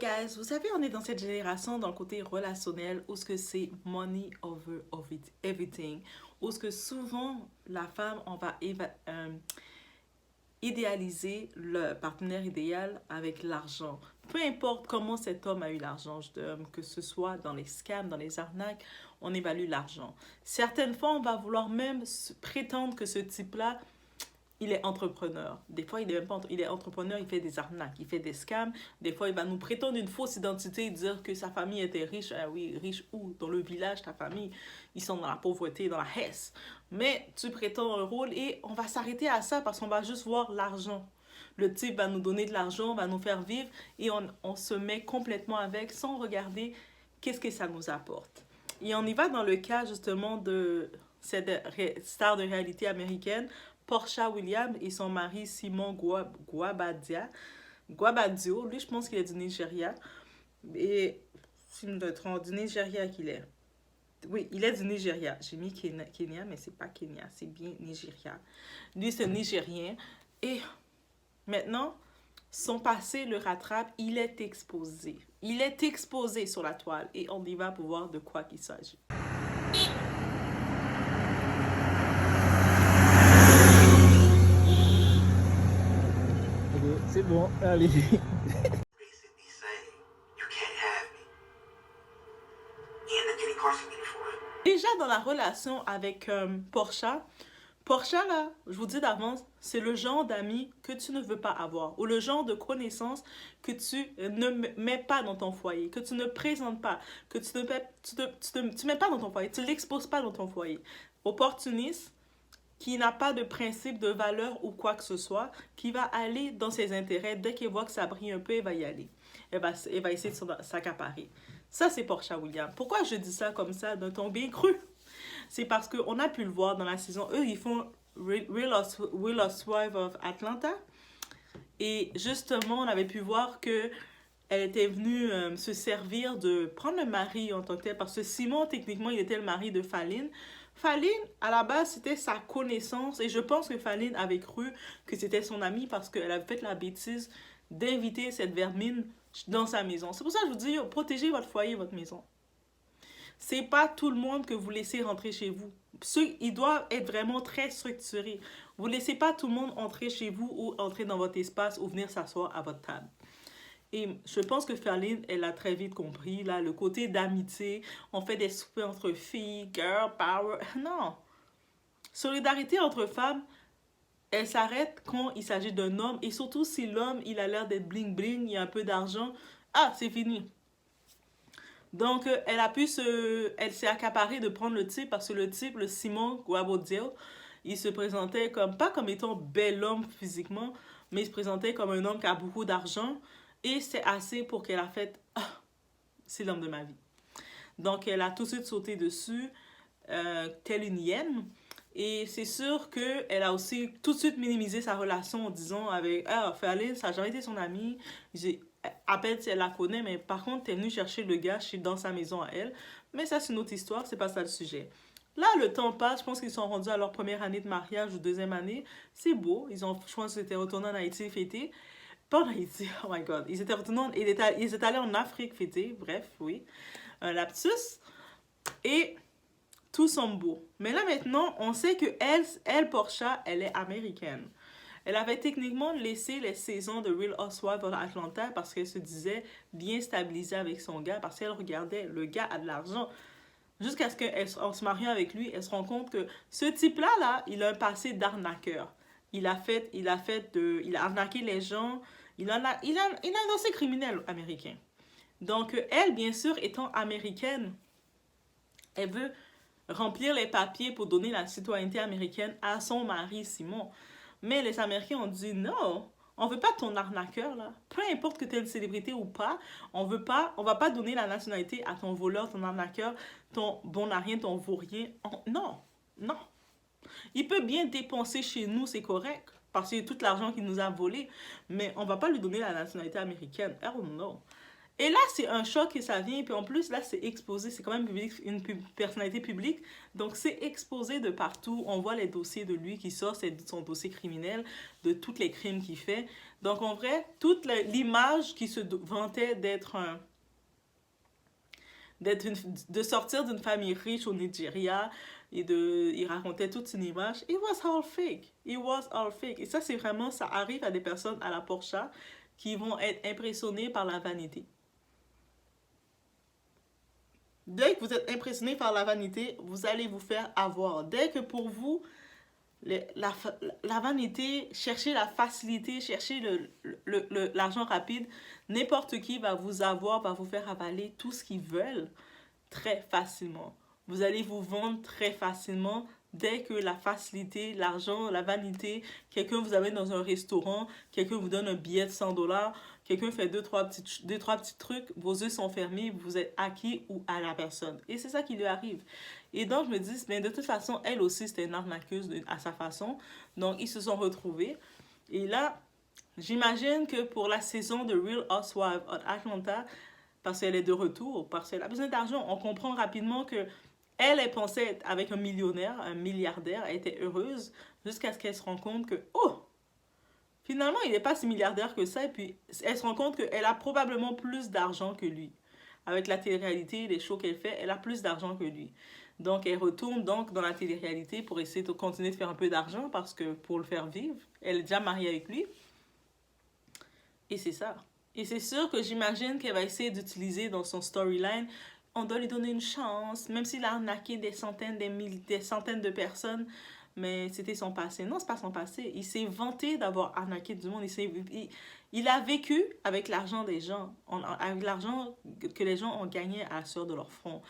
Guys, vous savez, on est dans cette génération dans le côté relationnel où ce que c'est money over of everything, où ce que souvent la femme, on va idéaliser le partenaire idéal avec l'argent. Peu importe comment cet homme a eu l'argent, que ce soit dans les scams, dans les arnaques, on évalue l'argent. Certaines fois, on va vouloir même prétendre que ce type-là il est entrepreneur. Des fois, il est même pas, il est entrepreneur, il fait des arnaques, il fait des scams. Des fois, il va nous prétendre une fausse identité et dire que sa famille était riche. Ah oui, riche où? Dans le village, ta famille, ils sont dans la pauvreté, dans la hesse. Mais tu prétends un rôle et on va s'arrêter à ça parce qu'on va juste voir l'argent. Le type va nous donner de l'argent, va nous faire vivre et on se met complètement avec sans regarder qu'est-ce que ça nous apporte. Et on y va dans le cas justement de cette star de réalité américaine, Portia Williams et son mari Simon Guabadio. Lui, je pense qu'il est du Nigeria. Et si je me trompe, du Nigeria qu'il est. Oui, il est du Nigeria. J'ai mis Kenya, mais c'est pas Kenya, c'est bien Nigeria. Lui, c'est Nigérien. Et maintenant, son passé le rattrape. Il est exposé. Il est exposé sur la toile. Et on y va pour voir de quoi il s'agit. C'est bon, allez. Basically saying, you can't have me. He ended up getting incarcerated for it. Déjà dans la relation avec Portia, Portia, là, je vous dis d'avance, c'est le genre d'amis que tu ne veux pas avoir ou le genre de connaissances que tu ne mets pas dans ton foyer, que tu ne présentes pas, que tu mets pas dans ton foyer, tu l'exposes pas dans ton foyer. Opportuniste, qui n'a pas de principe, de valeur ou quoi que ce soit, qui va aller dans ses intérêts. Dès qu'elle voit que ça brille un peu, elle va y aller. Elle va essayer de s'accaparer. Ça, c'est Portia Williams. Pourquoi je dis ça comme ça d'un ton bien cru? C'est parce qu'on a pu le voir dans la saison. Eux, ils font Real Housewives of Atlanta. Et justement, on avait pu voir que elle était venue se servir de prendre le mari en tant que tel. Parce que Simon, techniquement, il était le mari de Faline. Faline, à la base, c'était sa connaissance. Et je pense que Faline avait cru que c'était son amie parce qu'elle avait fait la bêtise d'inviter cette vermine dans sa maison. C'est pour ça que je vous dis, protégez votre foyer, votre maison. C'est pas tout le monde que vous laissez rentrer chez vous. Ils doivent être vraiment très structurés. Vous laissez pas tout le monde entrer chez vous ou entrer dans votre espace ou venir s'asseoir à votre table. Et je pense que Faline, elle a très vite compris, là, le côté d'amitié. On fait des soupers entre filles, girl power. Non. Solidarité entre femmes, elle s'arrête quand il s'agit d'un homme. Et surtout si l'homme, il a l'air d'être bling-bling, il y a un peu d'argent. Ah, c'est fini. Donc, elle s'est accaparée de prendre le type parce que le type, le Simon Guabodio, il se présentait comme, pas comme étant bel homme physiquement, mais il se présentait comme un homme qui a beaucoup d'argent. Et c'est assez pour qu'elle a fait, ah, c'est l'homme de ma vie. Donc, elle a tout de suite sauté dessus, telle une hyène. Et c'est sûr qu'elle a aussi tout de suite minimisé sa relation en disant avec, ah, Faline, ça n'a jamais été son amie. À peine si elle la connaît, mais par contre, t'es venue chercher le gars dans sa maison à elle. Mais ça, c'est une autre histoire, c'est pas ça le sujet. Là, le temps passe, je pense qu'ils sont rendus à leur première année de mariage ou deuxième année. C'est beau, je pense qu'ils étaient retournés en Haïti fêter. Pas en Haïti, oh my god. Ils étaient allés en Afrique fêter, bref, oui. Un lapsus. Et tout semble beau. Mais là maintenant, on sait que Portia, elle est américaine. Elle avait techniquement laissé les saisons de Real Housewives of Atlanta parce qu'elle se disait bien stabilisée avec son gars, parce qu'elle regardait, le gars a de l'argent. Jusqu'à ce qu'en se mariant avec lui, elle se rend compte que ce type-là, là, il a un passé d'arnaqueur. Il a arnaqué les gens. Il a un dossier criminel américain. Donc, elle, bien sûr, étant américaine, elle veut remplir les papiers pour donner la citoyenneté américaine à son mari Simon. Mais les Américains ont dit non, on veut pas ton arnaqueur là. Peu importe que tu es une célébrité ou pas, on va pas donner la nationalité à ton voleur, ton arnaqueur, ton bon à rien, ton vaurien. Non, non. Il peut bien dépenser chez nous, c'est correct, parce que tout l'argent qu'il nous a volé, mais on va pas lui donner la nationalité américaine. Oh non. Et là, c'est un choc et ça vient. Puis en plus, là, c'est exposé. C'est quand même une personnalité publique. Donc, c'est exposé de partout. On voit les dossiers de lui qui sort, c'est son dossier criminel, de tous les crimes qu'il fait. Donc, en vrai, toute l'image qui se vantait de sortir d'une famille riche au Nigeria il racontait toute une image. It was all fake. It was all fake. Et ça, c'est vraiment, ça arrive à des personnes à la Porsche qui vont être impressionnées par la vanité. Dès que vous êtes impressionné par la vanité, vous allez vous faire avoir. Dès que pour vous, la vanité, chercher la facilité, chercher l'argent rapide, n'importe qui va vous avoir, va vous faire avaler tout ce qu'ils veulent très facilement. Vous allez vous vendre très facilement dès que la facilité, l'argent, la vanité, quelqu'un vous amène dans un restaurant, quelqu'un vous donne un billet de $100, quelqu'un fait deux, trois petits trucs, vos yeux sont fermés, vous êtes acquis ou à la personne. Et c'est ça qui lui arrive. Et donc, je me dis, mais de toute façon, elle aussi, c'était une arnaqueuse à sa façon. Donc, ils se sont retrouvés. Et là, j'imagine que pour la saison de Real Housewives of Atlanta, parce qu'elle est de retour, parce qu'elle a besoin d'argent, on comprend rapidement que elle pensait être avec un millionnaire, un milliardaire, elle était heureuse, jusqu'à ce qu'elle se rende compte que, oh, finalement, il n'est pas si milliardaire que ça, et puis elle se rend compte qu'elle a probablement plus d'argent que lui. Avec la télé-réalité, les shows qu'elle fait, elle a plus d'argent que lui. Donc, elle retourne donc dans la télé-réalité pour essayer de continuer de faire un peu d'argent, parce que pour le faire vivre, elle est déjà mariée avec lui. Et c'est ça. Et c'est sûr que j'imagine qu'elle va essayer d'utiliser dans son storyline, on doit lui donner une chance, même s'il a arnaqué des centaines de personnes, mais c'était son passé. Non, c'est pas son passé. Il s'est vanté d'avoir arnaqué du monde. Il a vécu avec l'argent des gens, avec l'argent que les gens ont gagné à la sueur de leur front.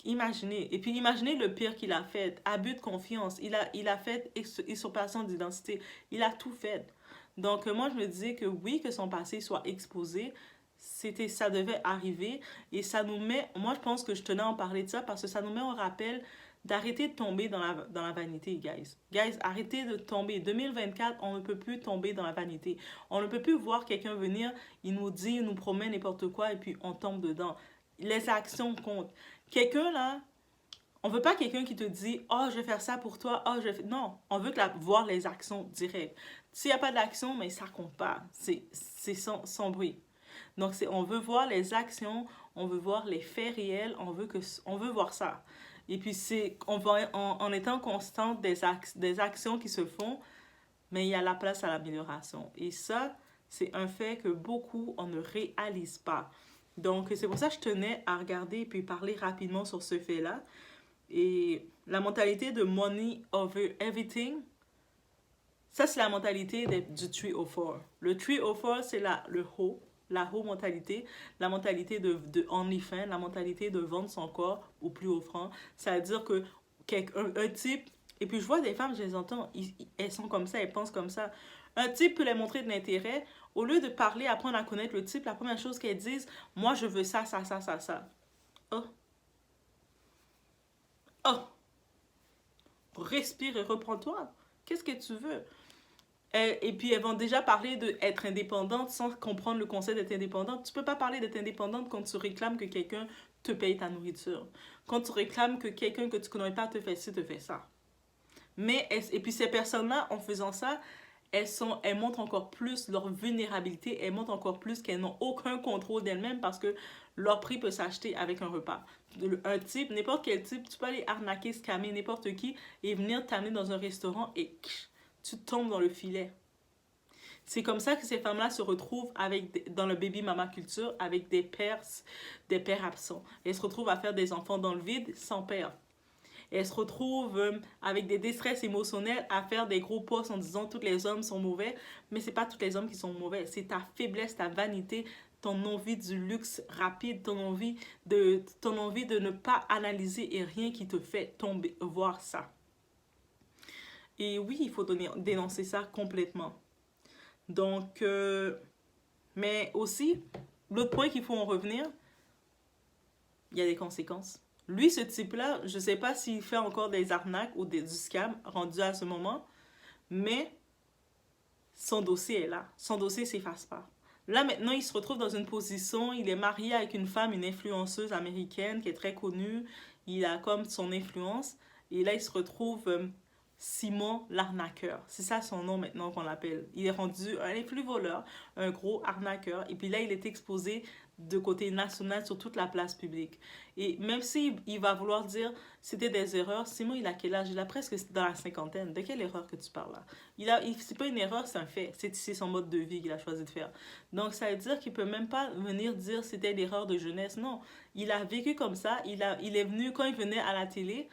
Imaginez. Et puis imaginez le pire qu'il a fait. Abus de confiance. Il a fait usurpation d'identité. Il a tout fait. Donc moi je me disais que oui, que son passé soit exposé, ça devait arriver. Et ça nous met, moi je pense que je tenais à en parler de ça parce que ça nous met en rappel d'arrêter de tomber dans la vanité, guys. Guys, arrêtez de tomber. 2024, on ne peut plus tomber dans la vanité. On ne peut plus voir quelqu'un venir, il nous promet n'importe quoi et puis on tombe dedans. Les actions comptent. Quelqu'un là, on veut pas quelqu'un qui te dit « Oh, je vais faire ça pour toi. Oh, je vais... » Non, on veut voir les actions directes. S'il n'y a pas d'action, mais ça compte pas. C'est sans bruit. Donc, on veut voir les actions, on veut voir les faits réels, on veut voir ça. Et puis, en étant constante des actions qui se font, mais il y a la place à l'amélioration. Et ça, c'est un fait que beaucoup, on ne réalise pas. Donc, c'est pour ça que je tenais à regarder et puis parler rapidement sur ce fait-là. Et la mentalité de money over everything, ça, c'est la mentalité du 304. Le 304, c'est la haut mentalité, la mentalité de OnlyFans, la mentalité de vendre son corps au plus haut franc. C'est-à-dire que un type, et puis je vois des femmes, je les entends, elles sont comme ça, elles pensent comme ça. Un type peut les montrer de l'intérêt. Au lieu de parler, apprendre à connaître le type, la première chose qu'elles disent, moi je veux ça, ça, ça, ça, ça. Oh. Oh. Respire et reprends-toi. Qu'est-ce que tu veux? Et puis, elles vont déjà parler d'être indépendante sans comprendre le concept d'être indépendante. Tu ne peux pas parler d'être indépendante quand tu réclames que quelqu'un te paye ta nourriture. Quand tu réclames que quelqu'un que tu ne connais pas te fait ci, te fait ça. Et puis, ces personnes-là, en faisant ça, elles montrent encore plus leur vulnérabilité. Elles montrent encore plus qu'elles n'ont aucun contrôle d'elles-mêmes parce que leur prix peut s'acheter avec un repas. Un type, n'importe quel type, tu peux aller arnaquer, scammer n'importe qui et venir t'amener dans un restaurant et tu tombes dans le filet. C'est comme ça que ces femmes-là se retrouvent dans le baby mama culture avec des pères absents. Elles se retrouvent à faire des enfants dans le vide sans père. Et elles se retrouvent avec des déstresses émotionnelles à faire des gros posts en disant tous les hommes sont mauvais. Mais c'est pas tous les hommes qui sont mauvais. C'est ta faiblesse, ta vanité, ton envie du luxe rapide, ton envie de ne pas analyser et rien qui te fait tomber, voir ça. Et oui, il faut dénoncer ça complètement. Donc, mais aussi, l'autre point qu'il faut en revenir, il y a des conséquences. Lui, ce type-là, je ne sais pas s'il fait encore des arnaques ou du scam rendu à ce moment, mais son dossier est là. Son dossier ne s'efface pas. Là, maintenant, il se retrouve dans une position, il est marié avec une femme, une influenceuse américaine qui est très connue. Il a comme son influence. Et là, il se retrouve Simon l'arnaqueur. C'est ça son nom maintenant qu'on l'appelle. Il est rendu un influx voleur, un gros arnaqueur. Et puis là, il est exposé de côté national sur toute la place publique. Et même s'il va vouloir dire c'était des erreurs, Simon, il a quel âge? Il a presque dans la cinquantaine. De quelle erreur que tu parles là? C'est pas une erreur, c'est un fait. C'est son mode de vie qu'il a choisi de faire. Donc, ça veut dire qu'il peut même pas venir dire c'était une erreur de jeunesse. Non, il a vécu comme ça. Il est venu, quand il venait à la télé,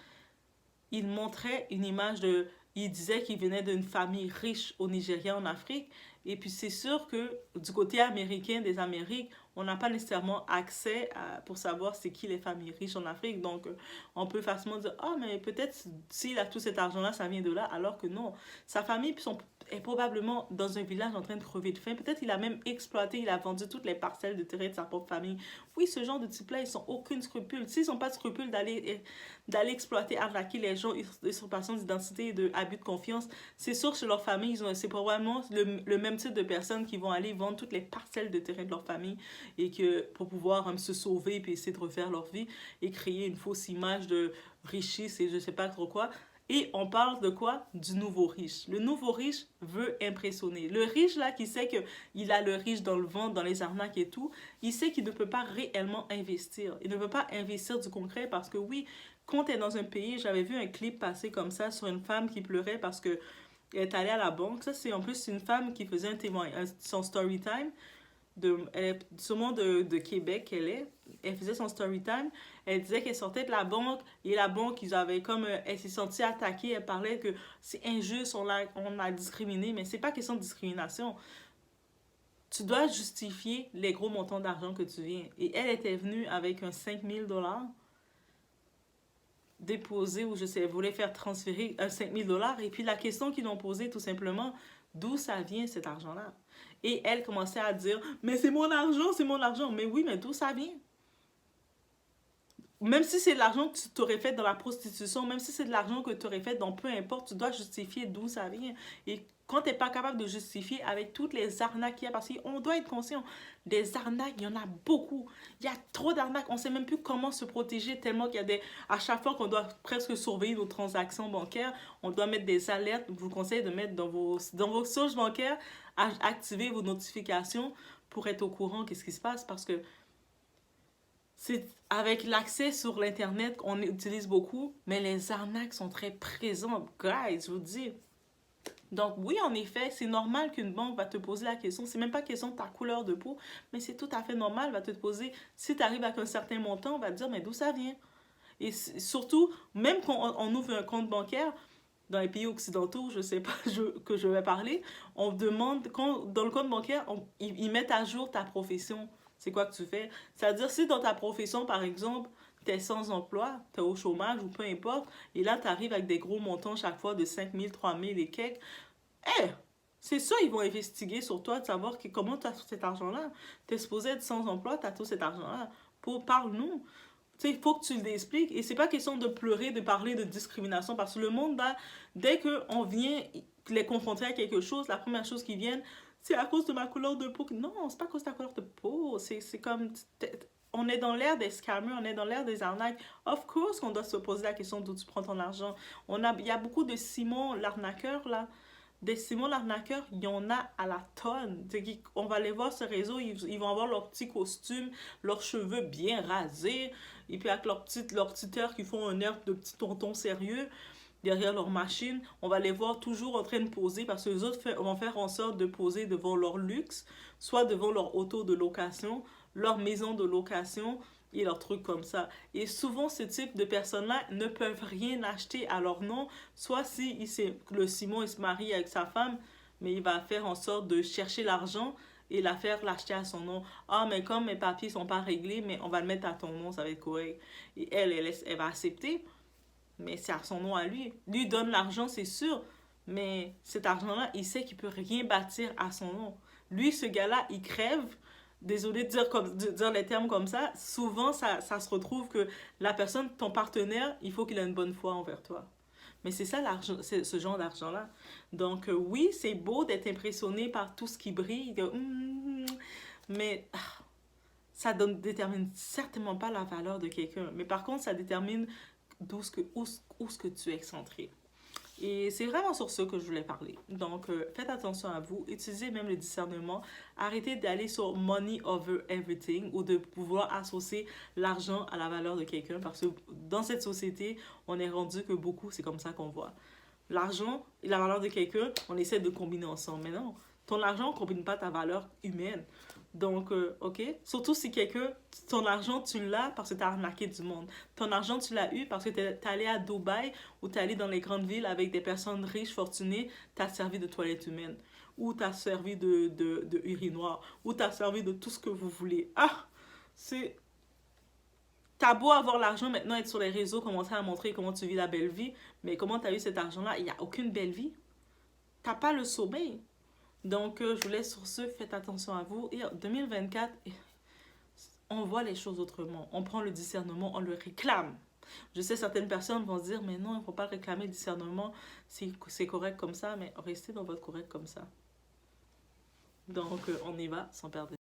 il montrait une image de... Il disait qu'il venait d'une famille riche au Nigeria, en Afrique. Et puis c'est sûr que du côté américain des Amériques, on n'a pas nécessairement accès pour savoir c'est qui les familles riches en Afrique. Donc on peut facilement dire, ah, mais peut-être s'il a tout cet argent-là, ça vient de là, alors que non. Sa famille est probablement dans un village en train de crever de faim. Peut-être il a même exploité, il a vendu toutes les parcelles de terrain de sa propre famille. Oui, ce genre de type-là, ils n'ont aucune scrupule. S'ils n'ont pas de scrupule d'aller exploiter, arnaquer les gens, usurpation d'identité et d'abus de confiance, c'est sûr que chez leur famille, c'est probablement le même type de personnes qui vont aller vendre toutes les parcelles de terrain de leur famille et que pour pouvoir se sauver et essayer de refaire leur vie et créer une fausse image de richesse et je sais pas trop quoi. Et on parle de quoi? Du nouveau riche. Le nouveau riche veut impressionner. Le riche, là, qui sait qu'il a le riche dans le ventre, dans les arnaques et tout, il sait qu'il ne peut pas réellement investir. Il ne peut pas investir du concret parce que oui, quand tu es dans un pays, j'avais vu un clip passer comme ça sur une femme qui pleurait parce que elle est allée à la banque. Ça, c'est en plus une femme qui faisait un témoignage, son story time. Elle est sûrement de Québec, elle faisait son story time. Elle disait qu'elle sortait de la banque et la banque, ils avaient comme. Elle s'est sentie attaquée. Elle parlait que c'est injuste, on a discriminé, mais c'est pas question de discrimination. Tu dois justifier les gros montants d'argent que tu viens. Et elle était venue avec un 5 000 $ déposé ou je sais, elle voulait faire transférer un 5 000 $ et puis la question qu'ils ont posée tout simplement, d'où ça vient cet argent-là? Et elle commençait à dire, mais c'est mon argent, c'est mon argent. Mais oui, mais d'où ça vient? Même si c'est de l'argent que tu t'aurais fait dans la prostitution, même si c'est de l'argent que tu aurais fait dans peu importe, tu dois justifier d'où ça vient. Et quand tu n'es pas capable de justifier avec toutes les arnaques qu'il y a, parce qu'on doit être conscient, des arnaques, il y en a beaucoup. Il y a trop d'arnaques, on ne sait même plus comment se protéger tellement qu'il y a des... À chaque fois qu'on doit presque surveiller nos transactions bancaires, on doit mettre des alertes. Je vous conseille de mettre dans vos sources bancaires, activer vos notifications pour être au courant de ce qui se passe, parce que c'est avec l'accès sur l'Internet qu'on utilise beaucoup, mais les arnaques sont très présentes. Guys, je vous dis. Donc oui, en effet, c'est normal qu'une banque va te poser la question. C'est même pas question de ta couleur de peau, mais c'est tout à fait normal, va te poser, si tu arrives avec un certain montant, on va te dire, mais d'où ça vient? Et surtout, même quand on ouvre un compte bancaire, dans les pays occidentaux, je sais pas que je vais parler, on demande, dans le compte bancaire, ils mettent à jour ta profession. C'est quoi que tu fais? C'est-à-dire, si dans ta profession, par exemple, tu es sans emploi, tu es au chômage ou peu importe, et là, tu arrives avec des gros montants chaque fois de 5 000, 3 000 et quelques, c'est ça, ils vont investiguer sur toi, de savoir comment tu as tout cet argent-là. Tu es supposé être sans emploi, tu as tout cet argent-là. Parle-nous. Il faut que tu l'expliques. Et c'est pas question de pleurer, de parler de discrimination, parce que le monde, là, dès qu'on vient les confronter à quelque chose, la première chose qui vient, c'est à cause de ma couleur de peau. Non, c'est pas à cause de ta couleur de peau. C'est comme... On est dans l'ère des scammers, on est dans l'ère des arnaques. Of course qu'on doit se poser la question d'où tu prends ton argent. Il y a beaucoup de Simon l'arnaqueur, là. Des Simon l'arnaqueur, il y en a à la tonne. On va les voir sur ce réseau, ils vont avoir leur petit costume, leurs cheveux bien rasés, et puis avec leur petite heure qui font un air de petit tonton sérieux derrière leur machine. On va les voir toujours en train de poser parce que les autres vont faire en sorte de poser devant leur luxe, soit devant leur auto de location, leur maison de location et leurs trucs comme ça. Et souvent, ce type de personnes-là ne peuvent rien acheter à leur nom, soit si le Simon il se marie avec sa femme, mais il va faire en sorte de chercher l'argent et la faire l'acheter à son nom. Ah, mais comme mes papiers sont pas réglés, mais on va le mettre à ton nom, ça va être correct. Et elle va accepter, mais c'est à son nom à lui. Lui donne l'argent, c'est sûr, mais cet argent-là, il sait qu'il peut rien bâtir à son nom. Lui, ce gars-là, il crève. Désolé de dire les termes comme ça. Souvent, ça se retrouve que la personne, ton partenaire, il faut qu'il ait une bonne foi envers toi. Mais c'est ça l'argent, c'est ce genre d'argent-là. Donc, oui, c'est beau d'être impressionné par tout ce qui brille, mais ça ne détermine certainement pas la valeur de quelqu'un. Mais par contre, ça détermine où ce que tu es centré. Et c'est vraiment sur ça que je voulais parler. Donc, faites attention à vous. Utilisez même le discernement. Arrêtez d'aller sur money over everything ou de pouvoir associer l'argent à la valeur de quelqu'un parce que dans cette société, on est rendu que beaucoup, c'est comme ça qu'on voit. L'argent et la valeur de quelqu'un, on essaie de combiner ensemble. Mais non, ton argent ne combine pas ta valeur humaine. Donc, OK? Surtout si ton argent, tu l'as parce que tu as arnaqué du monde. Ton argent, tu l'as eu parce que tu es allé à Dubaï ou tu es allé dans les grandes villes avec des personnes riches, fortunées, tu as servi de toilette humaine. Ou tu as servi de urinoir. Ou tu as servi de tout ce que vous voulez. Ah! C'est... T'as beau avoir l'argent maintenant, être sur les réseaux, commencer à montrer comment tu vis la belle vie, mais comment tu as eu cet argent-là? Il n'y a aucune belle vie. T'as pas le sommeil. Donc, je vous laisse sur ce. Faites attention à vous. Et en 2024, on voit les choses autrement. On prend le discernement, on le réclame. Je sais, certaines personnes vont se dire, mais non, il ne faut pas réclamer le discernement. C'est correct comme ça, mais restez dans votre correct comme ça. Donc, on y va sans perdre de temps.